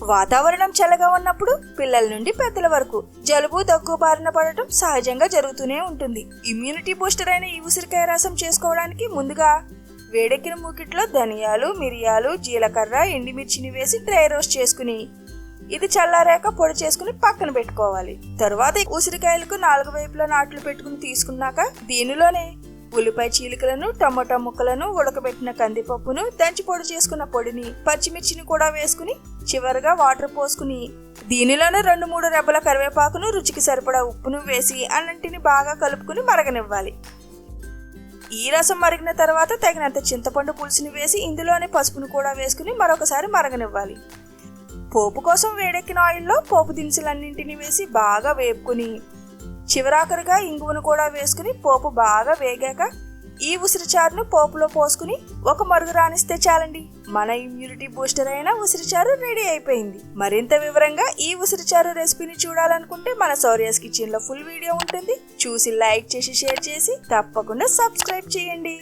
వాతావరణం చల్లగా ఉన్నప్పుడు పిల్లల నుండి పెద్దల వరకు జలుబు దగ్గు బారిన పడటం సహజంగా జరుగుతూనే ఉంటుంది. ఇమ్యూనిటీ బూస్టర్ అయిన ఈ ఉసిరికాయ రసం చేసుకోవడానికి ముందుగా వేడెక్కిన మూకిట్లో ధనియాలు, మిరియాలు, జీలకర్ర, ఎండుమిర్చిని వేసి డ్రై రోస్ట్ చేసుకుని ఇది చల్లారాక పొడి చేసుకుని పక్కన పెట్టుకోవాలి. తరువాత ఉసిరికాయలకు 4 వైపులా నాట్లు పెట్టుకుని తీసుకున్నాక దీనిలోనే ఉల్లిపాయ చీలికలను, టమోటా ముక్కలను, ఉడకబెట్టిన కందిపప్పును, దంచి పొడి చేసుకున్న పొడిని, పచ్చిమిర్చిని కూడా వేసుకుని చివరిగా వాటర్ పోసుకుని దీనిలోనే 2-3 రెబ్బల కరివేపాకును, రుచికి సరిపడా ఉప్పును వేసి అన్నింటిని బాగా కలుపుకుని మరగనివ్వాలి. ఈ రసం మరిగిన తర్వాత తగినంత చింతపండు పులుసుని వేసి ఇందులోనే పసుపును కూడా వేసుకుని మరొకసారి మరగనివ్వాలి. పోపు కోసం వేడెక్కిన ఆయిల్లో పోపు దినుసులన్నింటినీ వేసి బాగా వేపుకుని చివరాఖరుగా ఇంగువను కూడా వేసుకుని పోపు బాగా వేగాక ఈ ఉసిరిచారును పోపులో పోసుకుని ఒక మరుగు రానిస్తే చాలండి, మన ఇమ్యూనిటీ బూస్టర్ అయిన ఉసిరిచారు రెడీ అయిపోయింది. మరింత వివరంగా ఈ ఉసిరిచారు రెసిపీని చూడాలనుకుంటే మన శౌర్యాస్ కిచెన్ లో ఫుల్ వీడియో ఉంటుంది. చూసి లైక్ చేసి షేర్ చేసి తప్పకుండా సబ్స్క్రైబ్ చేయండి.